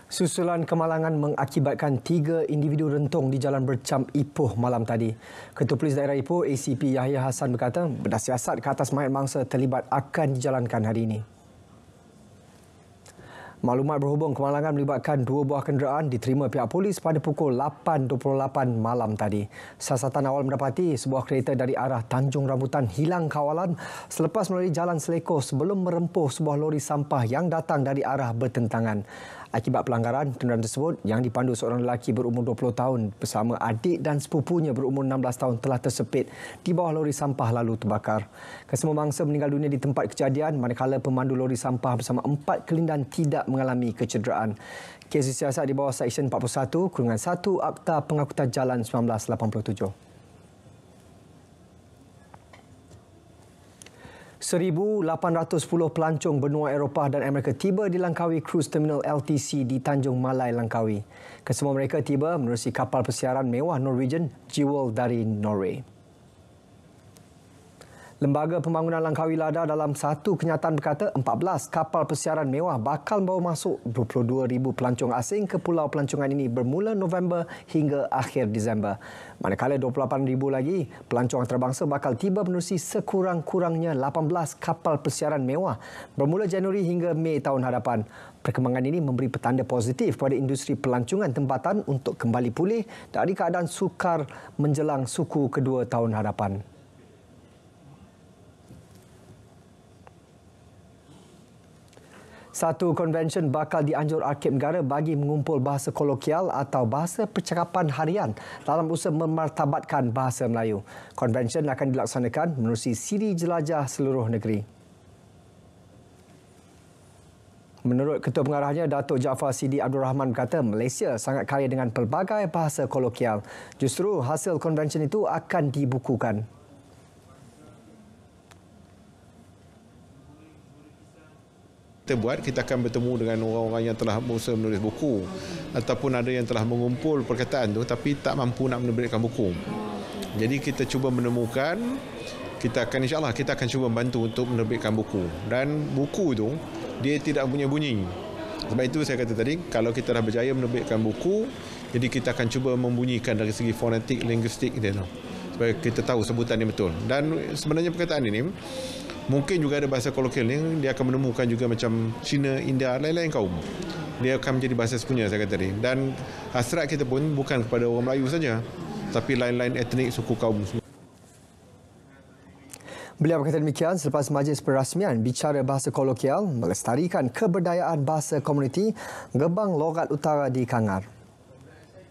Susulan kemalangan mengakibatkan 3 individu rentung di Jalan Bercam Ipoh malam tadi. Ketua Polis Daerah Ipoh, ACP Yahya Hassan berkata, bedah siasat ke atas mayat mangsa terlibat akan dijalankan hari ini. Maklumat berhubung kemalangan melibatkan 2 buah kenderaan diterima pihak polis pada pukul 8.28 malam tadi. Siasatan awal mendapati sebuah kereta dari arah Tanjung Rambutan hilang kawalan selepas melalui jalan selekor sebelum merempuh sebuah lori sampah yang datang dari arah bertentangan. Akibat pelanggaran, kenderaan tersebut yang dipandu seorang lelaki berumur 20 tahun bersama adik dan sepupunya berumur 16 tahun telah tersepit di bawah lori sampah lalu terbakar. Kesemua mangsa meninggal dunia di tempat kejadian manakala pemandu lori sampah bersama 4 kelindan tidak mengalami kecederaan. Kes disiasat di bawah Seksyen 41/1 Akta Pengangkutan Jalan 1987. 1,810 pelancong benua Eropah dan Amerika tiba di Langkawi Cruise Terminal LTC di Tanjung Malai, Langkawi. Kesemua mereka tiba menerusi kapal persiaran mewah Norwegian Jewel dari Norway. Lembaga Pembangunan Langkawi Lada dalam satu kenyataan berkata 14 kapal persiaran mewah bakal membawa masuk 22,000 pelancong asing ke pulau pelancongan ini bermula November hingga akhir Disember. Manakala 28,000 lagi pelancong antarabangsa bakal tiba menerusi sekurang-kurangnya 18 kapal persiaran mewah bermula Januari hingga Mei tahun hadapan. Perkembangan ini memberi petanda positif pada industri pelancongan tempatan untuk kembali pulih dari keadaan sukar menjelang suku kedua tahun hadapan. Satu konvensyen bakal dianjur Arkib Negara bagi mengumpul bahasa kolokial atau bahasa percakapan harian dalam usaha memartabatkan bahasa Melayu. Konvensyen akan dilaksanakan menerusi siri jelajah seluruh negeri. Menurut Ketua Pengarahnya, Datuk Jaafar Sidi Abdul Rahman berkata Malaysia sangat kaya dengan pelbagai bahasa kolokial. Justru hasil konvensyen itu akan dibukukan. Kita akan bertemu dengan orang-orang yang telah berusaha menulis buku ataupun ada yang telah mengumpul perkataan tu tapi tak mampu nak menerbitkan buku. Jadi kita cuba menemukan, insya-Allah kita akan cuba bantu untuk menerbitkan buku. Dan buku tu dia tidak punya bunyi. Sebab itu saya kata tadi, kalau kita dah berjaya menerbitkan buku, jadi kita akan cuba membunyikan dari segi fonetik, linguistik dia tu. Supaya kita tahu sebutan dia betul. Dan sebenarnya perkataan ini mungkin juga ada bahasa kolokial ni, dia akan menemukan juga macam Cina, India, lain-lain kaum. Dia akan menjadi bahasa sepunya, saya kata tadi. Dan hasrat kita pun bukan kepada orang Melayu saja, tapi lain-lain etnik, suku kaum semua. Beliau berkata demikian selepas majlis perasmian bicara bahasa kolokial melestarikan keberdayaan bahasa komuniti Gebang Logat Utara di Kangar.